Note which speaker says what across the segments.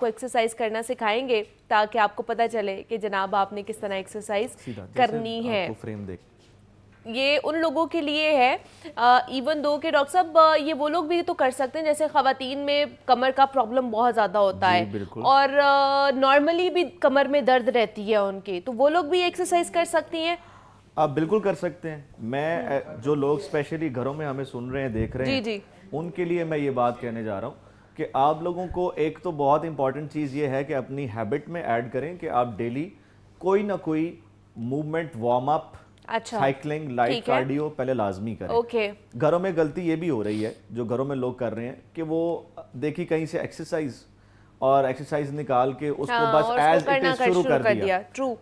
Speaker 1: आपको एक्सरसाइज करना सिखाएंगे ताकि आपको पता चले कि जनाब आपने किस तरह एक्सरसाइज करनी है।
Speaker 2: फ्रेम देख,
Speaker 1: ये उन लोगों के लिए है, इवन दो के डॉक्टर साहब ये वो लोग भी तो कर सकते हैं जैसे ख़वातीन में कमर का प्रॉब्लम बहुत ज़्यादा होता है और नॉर्मली भी कमर में दर्द रहती है उनके, तो वो लोग भी एक्सरसाइज कर सकती हैं।
Speaker 2: आप बिल्कुल कर सकते हैं। मैं जो लोग स्पेशली घरों में हमें सुन रहे हैं, देख रहे हैं,
Speaker 1: जी।
Speaker 2: उनके लिए मैं ये बात कहने जा रहा हूँ कि आप लोगों को एक तो बहुत इंपॉर्टेंट चीज़ ये है कि अपनी हैबिट में ऐड करें कि आप डेली कोई ना कोई मूवमेंट, वार्म अप,
Speaker 1: अच्छा,
Speaker 2: साइकिलिंग, लाइट कार्डियो पहले लाजमी करें।
Speaker 1: ओके।
Speaker 2: घरों में गलती ये भी हो रही है जो घरों में लोग कर रहे हैं कि वो देखी कहीं से एक्सरसाइज और एक्सरसाइज निकाल के उसको बस एज इट इज शुरू कर दिया।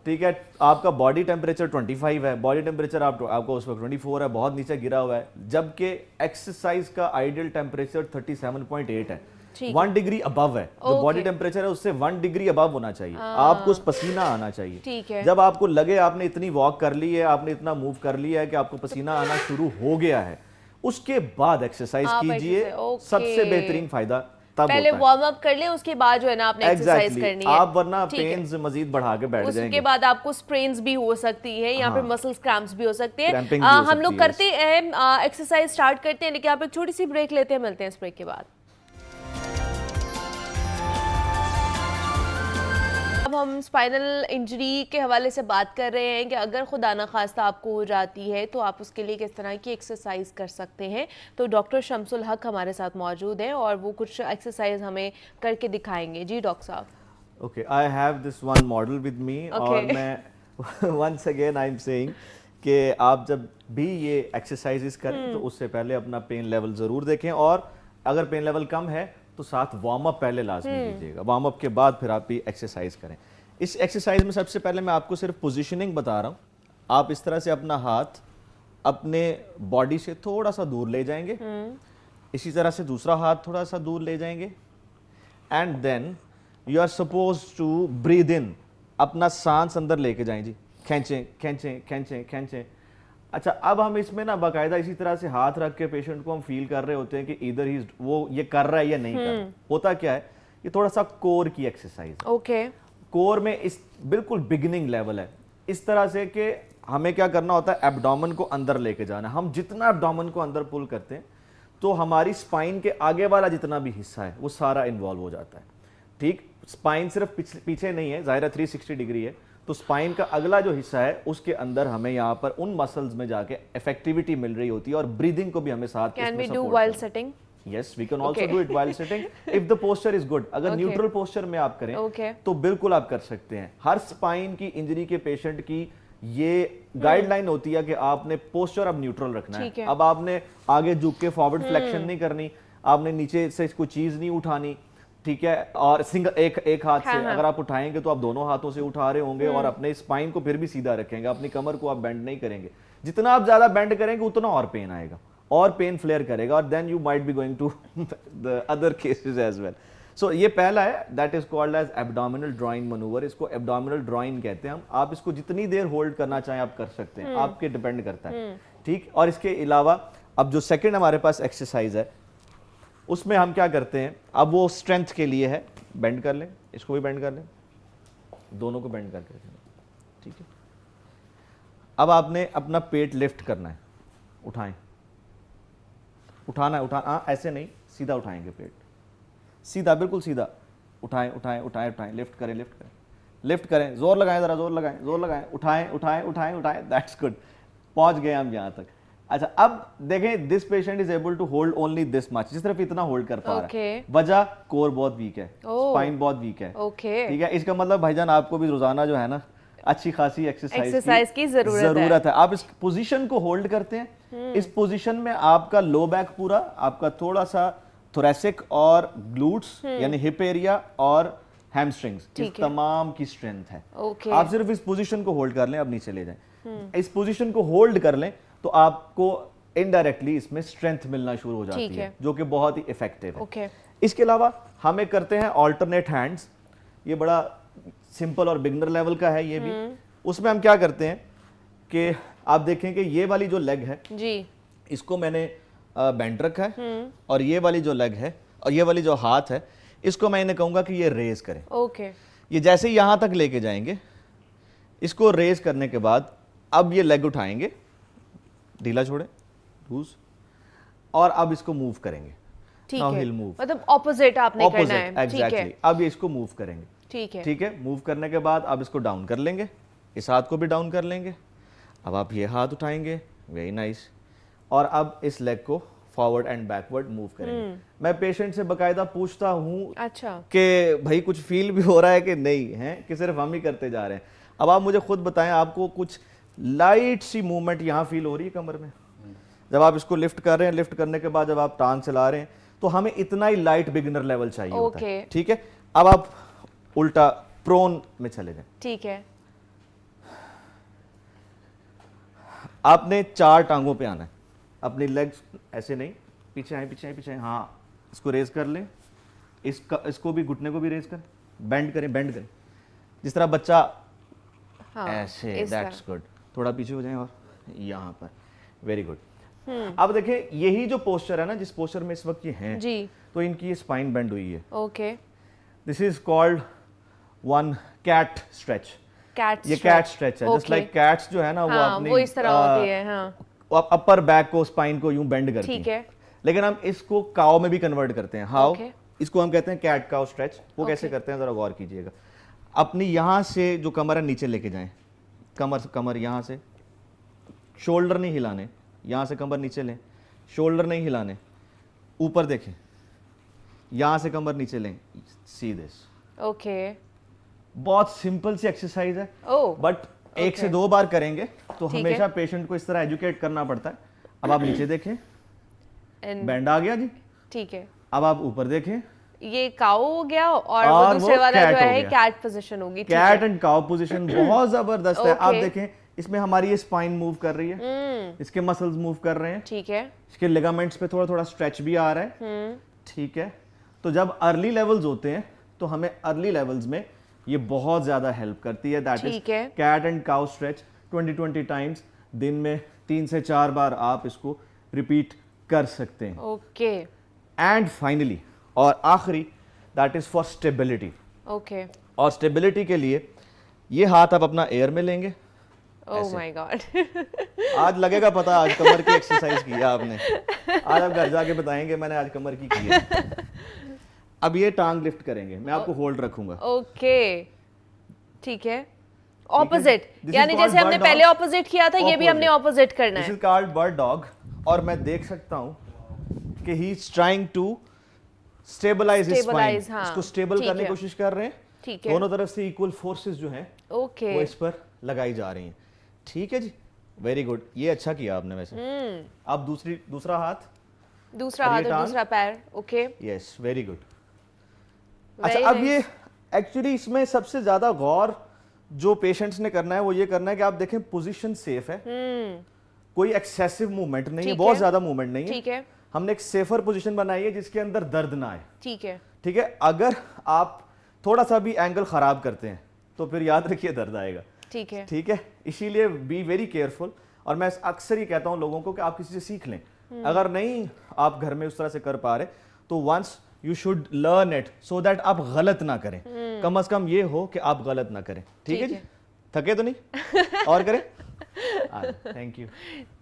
Speaker 2: ठीक है, आपका बॉडी टेम्परेचर 25 है, बॉडी टेम्परेचर आपको उस वक्त 24 है, बहुत नीचे गिरा हुआ है, जबकि एक्सरसाइज का आइडियल टेम्परेचर 37.8 है, 1 डिग्री अबव है। जो बॉडी टेम्परेचर है उससे 1 डिग्री अबव होना चाहिए। आपको उस पसीना आना चाहिए। जब आपको लगे आपने इतनी वॉक कर ली है, आपने इतना मूव कर लिया है कि आपको पसीना आना शुरू हो गया है, उसके बाद एक्सरसाइज कीजिए। सबसे बेहतरीन फायदा
Speaker 1: पहले वार्म अप कर ले, उसके बाद जो है ना आपने एक्सरसाइज करनी है।
Speaker 2: आप वरना पेन्स मजीद बढ़ा के बैठ जाएंगे।
Speaker 1: उसके बाद आपको स्प्रेन्स भी हो सकती है, यहाँ पे मसल्स क्रैम्प्स भी हो सकते हैं। हम लोग करते हैं एक्सरसाइज स्टार्ट करते हैं, लेकिन आप एक छोटी सी ब्रेक लेते हैं, मिलते हैं इस ब्रेक के बाद। अब हम स्पाइनल इंजरी के हवाले से बात कर रहे हैं कि अगर खुदा न खास्ता आपको हो जाती है तो आप उसके लिए किस तरह की एक्सरसाइज कर सकते हैं। तो डॉक्टर शम्सुल हक हमारे साथ मौजूद हैं और वो कुछ एक्सरसाइज हमें करके दिखाएंगे। जी डॉक्टर साहब।
Speaker 2: Okay, I have this one model with me और मैं once again I am saying कि आप जब भी ये एक्सरसाइजेस करें तो उससे पहले अपना पेन लेवल ज़रूर देखें, और अगर पेन लेवल कम है तो साथ वार्म अप पहले लाजमी कीजिएगा। वार्म अप के बाद फिर आप भी एक्सरसाइज करें। इस एक्सरसाइज में सबसे पहले मैं आपको सिर्फ पोजीशनिंग बता रहा हूँ। आप इस तरह से अपना हाथ अपने बॉडी से थोड़ा सा दूर ले जाएंगे, इसी तरह से दूसरा हाथ थोड़ा सा दूर ले जाएंगे, and then you are suppose to breathe in. अपना सांस अंदर लेके जाएं जी, खींचें खींचें खींचें खींचें। अच्छा, अब हम इसमें ना बाकायदा इसी तरह से हाथ रख के पेशेंट को हम फील कर रहे होते हैं कि इधर ही वो ये कर रहा है या नहीं कर रहा। होता क्या है, ये थोड़ा सा कोर की एक्सरसाइज है।
Speaker 1: ओके।
Speaker 2: कोर में इस बिल्कुल बिगिनिंग लेवल है, इस तरह से कि हमें क्या करना होता है, एब्डोमेन को अंदर लेके जाना। हम जितना एब्डोमेन को अंदर पुल करते हैं तो हमारी स्पाइन के आगे वाला जितना भी हिस्सा है वो सारा इन्वॉल्व हो जाता है। ठीक, स्पाइन सिर्फ पीछे नहीं है, ज़ाहिर 360 डिग्री है, तो स्पाइन का अगला जो हिस्सा है उसके अंदर हमें यहाँ पर उन मसल्स में जाके इफेक्टिविटी मिल रही होती है, और ब्रीदिंग को भी हमें साथ
Speaker 1: can we do while sitting?
Speaker 2: Yes, we can also do it while sitting if the posture is good. अगर न्यूट्रल पोस्चर में आप करें तो बिल्कुल आप कर सकते हैं। हर स्पाइन की इंजरी के पेशेंट की ये गाइडलाइन होती है कि आपने पोस्चर अब न्यूट्रल रखना है। अब आपने आगे झुक के फॉरवर्ड फ्लेक्शन नहीं करनी, आपने नीचे से कोई चीज नहीं उठानी, ठीक है, और सिंगल एक हाथ से अगर आप उठाएंगे तो आप दोनों हाथों से उठा रहे होंगे, और अपने स्पाइन को फिर भी सीधा रखेंगे, अपनी कमर को आप बेंड नहीं करेंगे। जितना आप ज्यादा बेंड करेंगे उतना और पेन आएगा और पेन फ्लेयर करेगा, और then you might be going to the other cases as well. So ये पहला है, that is called as abdominal drawing manoeuvre. इसको एब्डोमिनल ड्रॉइंग कहते हैं हम। आप इसको जितनी देर होल्ड करना चाहें आप कर सकते हैं, आपके डिपेंड करता है। ठीक, और इसके अलावा अब जो सेकंड हमारे पास एक्सरसाइज है उसमें हम क्या करते हैं, अब वो स्ट्रेंथ के लिए है। बेंड कर लें, इसको भी बेंड कर लें, दोनों को बेंड करके, ठीक है। अब आपने अपना पेट लिफ्ट करना है, उठाएं, उठाना है, उठाना ऐसे नहीं, सीधा उठाएंगे पेट, सीधा, बिल्कुल सीधा उठाएं उठाएं उठाएं उठाएं, लिफ्ट करें लिफ्ट करें लिफ्ट करें, जोर लगाएं, जरा जोर लगाएं, जोर लगाएं, उठाएं उठाएं उठाएं उठाएं, दैट्स गुड, पहुंच गए हम यहाँ तक। अच्छा, अब देखें, this patient is able to hold only this much, सिर्फ इतना होल्ड कर पा रहा है। वजह, कोर बहुत वीक है, स्पाइन बहुत वीक है, ठीक है। इसका मतलब भाईजान आपको भी रोजाना जो है ना अच्छी खासी एक्सरसाइज की जरूरत है। आप इस पोजीशन को होल्ड करते हैं, इस पोजीशन में आपका लो बैक पूरा, आपका थोड़ा सा थोरेसिक और ग्लूट्स यानी हिप एरिया और हैमस्ट्रिंग्स, इस तमाम की स्ट्रेंथ है। आप सिर्फ इस पोजीशन को होल्ड कर लें, अब नीचे ले जाएं, इस पोजीशन को होल्ड कर लें तो आपको इनडायरेक्टली इसमें स्ट्रेंथ मिलना शुरू हो जाती है, जो कि बहुत ही इफेक्टिव है। इसके अलावा हम एक करते हैं ऑल्टरनेट हैंड्स, ये बड़ा सिंपल और बिगनर लेवल का है ये भी। उसमें हम क्या करते हैं कि आप देखें कि ये वाली जो लेग है जी, इसको मैंने बेंड रखा है, और ये वाली जो लेग है और ये वाली जो हाथ है, इसको मैं इन्हें कहूंगा कि ये रेज करें।
Speaker 1: ओके।
Speaker 2: ये जैसे ही यहां तक लेके जाएंगे, इसको रेज करने के बाद अब ये लेग उठाएंगे, ढीला छोड़े, लूज, और अब इसको मूव करेंगे।
Speaker 1: ठीक
Speaker 2: Now
Speaker 1: है,
Speaker 2: he'll move.
Speaker 1: मतलब ऑपोजिट आपने करना है। ठीक है,
Speaker 2: एग्जैक्टली। अब ये इसको मूव करेंगे।
Speaker 1: ठीक है,
Speaker 2: ठीक है। मूव करने के बाद अब इसको डाउन कर लेंगे, इस हाथ को भी डाउन कर लेंगे। अब आप ये हाथ उठाएंगे, वेरी नाइस, और अब इस लेग को फॉरवर्ड एंड बैकवर्ड मूव करेंगे। मैं पेशेंट से बकायदा पूछता हूँ
Speaker 1: अच्छा
Speaker 2: कि भाई कुछ फील भी हो रहा है कि नहीं है, कि सिर्फ हम ही करते जा रहे हैं। अब आप मुझे खुद बताएं, आपको कुछ लाइट सी मूवमेंट यहाँ फील हो रही है कमर में? जब आप इसको लिफ्ट कर रहे हैं, लिफ्ट करने के बाद जब आप टांग चला रहे हैं, तो हमें इतना ही लाइट बिगिनर लेवल चाहिए होता है। ठीक है। अब आप उल्टा प्रोन में चले जाएं।
Speaker 1: ठीक है।
Speaker 2: आपने 4 टांगों पे आना है, अपनी लेग्स ऐसे नहीं, पीछे आए, पीछे आए, पीछे आए। हाँ, इसको रेज कर लें, इसको भी, घुटने को भी रेज करें, बेंड करें, बेंड करें, जिस तरह बच्चा
Speaker 1: हाँ,
Speaker 2: ऐसे। That's good. थोड़ा पीछे हो जाएं और यहाँ पर, वेरी गुड। अब देखें, यही जो पोस्चर है ना, जिस पोस्चर में इस वक्त ये हैं
Speaker 1: जी,
Speaker 2: तो इनकी ये स्पाइन बेंड हुई है।
Speaker 1: Okay.
Speaker 2: This is called one cat stretch. ये कैट स्ट्रेच है। जस्ट लाइक कैट्स जो है ना,
Speaker 1: वो इस तरह होती है। हाँ,
Speaker 2: अपर बैक को, स्पाइन को यूं बेंड करती
Speaker 1: ठीक है।
Speaker 2: लेकिन हम इसको काव में भी कन्वर्ट करते हैं। हाउ?
Speaker 1: Okay.
Speaker 2: इसको हम कहते हैं कैट काव स्ट्रेच। वो कैसे करते हैं जरा गौर कीजिएगा। अपनी यहां से जो कमर है नीचे लेके जाएं, कमर यहां से, शोल्डर नहीं हिलाने, यहां से कमर नीचे लें, शोल्डर नहीं हिलाने, ऊपर देखें, यहां से कमर नीचे लें, सी दिस।
Speaker 1: ओके।
Speaker 2: बहुत सिंपल सी एक्सरसाइज है, बट 1 से 2 बार करेंगे तो हमेशा पेशेंट को इस तरह एजुकेट करना पड़ता है। अब आप नीचे देखें, बैंड आ गया जी।
Speaker 1: ठीक है।
Speaker 2: अब आप ऊपर देखें,
Speaker 1: ये काऊ हो गया, और वो दूसरे वाला जो है कैट पोजीशन होगी।
Speaker 2: कैट एंड काऊ पोजीशन बहुत जबरदस्त है। आप देखें, इसमें हमारी ये स्पाइन मूव कर रही है, इसके मसल्स मूव कर रहे हैं।
Speaker 1: ठीक है।
Speaker 2: इसके लिगामेंट्स पे थोड़ा थोड़ा स्ट्रेच भी आ रहा है। ठीक है। तो जब अर्ली लेवल्स होते हैं तो हमें अर्ली लेवल्स में ये बहुत ज्यादा हेल्प करती है। That is cat and cow stretch 20 times, दिन में 3 से 4 बार आप इसको रिपीट कर सकते हैं।
Speaker 1: ओके।
Speaker 2: एंड फाइनली, और आखिरी, that is for stability.
Speaker 1: Okay.
Speaker 2: और स्टेबिलिटी के लिए ये हाथ आप अपना एयर में लेंगे।
Speaker 1: Oh my God.
Speaker 2: आज लगेगा पता, आज कमर की एक्सरसाइज की है आपने। आज आप घर जाके बताएंगे मैंने आज कमर की है। अब ये टांग लिफ्ट करेंगे, मैं आपको होल्ड रखूंगा।
Speaker 1: ओके, ठीक है। ऑपोजिट, यानी जैसे हमने पहले ऑपोजिट किया था, ये भी हमने ऑपोजिट करना है।
Speaker 2: This is called bird dog. और मैं देख सकता हूं कि he is trying to stabilise his spine. इसको स्टेबल करने की कोशिश कर रहे हैं।
Speaker 1: ठीक है।
Speaker 2: दोनों तरफ से इक्वल फोर्सेस जो हैं वो इस पर लगाई जा रही हैं। ठीक है जी, वेरी गुड। ये अच्छा किया आपने वैसे। अब दूसरा हाथ, दूसरा पैर। Okay, yes, very good. अच्छा, अब ये एक्चुअली इसमें सबसे ज्यादा गौर जो पेशेंट्स ने करना है वो ये करना है कि आप देखें पोजीशन सेफ है, कोई एक्सेसिव मूवमेंट नहीं है, बहुत ज्यादा मूवमेंट नहीं है। ठीक है। हमने एक सेफर पोजीशन बनाई है जिसके अंदर दर्द ना आए। ठीक है। ठीक है। अगर आप थोड़ा सा भी एंगल खराब करते हैं तो फिर याद रखिए दर्द आएगा। ठीक है। ठीक है। इसीलिए बी वेरी केयरफुल। और मैं अक्सर ही कहता हूं लोगों को कि आप किसी से सीख लें। अगर नहीं आप घर में उस तरह से कर पा रहे तो once you should learn it so that आप गलत ना करें। कम से कम ये हो कि आप गलत ना करें। ठीक है जी। थके तो नहीं? और करें। Thank you.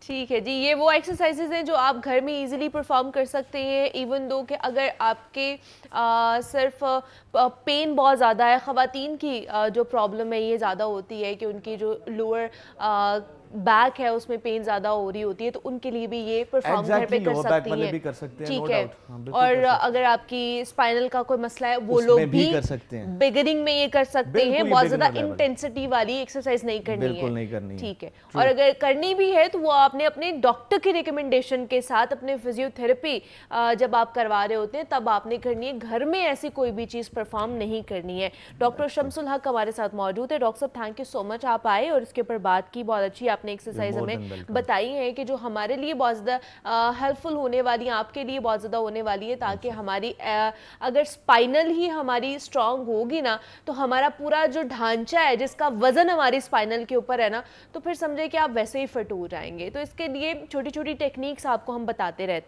Speaker 2: ठीक है जी, ये वो एक्सरसाइजेज हैं जो आप घर में इजीली परफॉर्म कर सकते हैं। इवन दो कि अगर आपके सिर्फ पेन बहुत ज़्यादा है, ख़वातीन की जो प्रॉब्लम है ये ज़्यादा होती है कि उनकी जो लोअर बैक है उसमें पेन ज़्यादा हो रही होती है, तो उनके लिए भी ये परफॉर्म घर पे कर सकती हैं। ठीक है। और अगर आपकी स्पाइनल का कोई मसला है वो लोग भी कर सकते हैं, बिगिनिंग में ये कर सकते हैं। बहुत ज़्यादा इंटेंसिटी वाली एक्सरसाइज नहीं करनी है। ठीक है। और अगर करनी भी है तो वो आपने अपने डॉक्टर की रिकमेंडेशन के साथ अपने फिजियोथेरेपी जब आप करवा रहे होते हैं तब आपने करनी है। घर में ऐसी कोई भी चीज़ परफॉर्म नहीं करनी है। डॉक्टर शम्सुल हक हमारे साथ मौजूद है। डॉक्टर साहब, थैंक यू सो मच, आप आए और इसके ऊपर बात की। बहुत अच्छी आपने एक्सरसाइज हमें बताई है कि जो हमारे लिए बहुत ज़्यादा हेल्पफुल होने वाली है, आपके लिए बहुत ज़्यादा होने वाली है, ताकि हमारी अगर स्पाइनल ही हमारी स्ट्रांग होगी ना तो हमारा पूरा जो ढांचा है जिसका वजन हमारी स्पाइनल के ऊपर है ना, तो फिर समझे कि आप वैसे ही फिट हो जाएंगे। तो इसके लिए छोटी छोटी टेक्निक्स आपको हम बताते रहते हैं।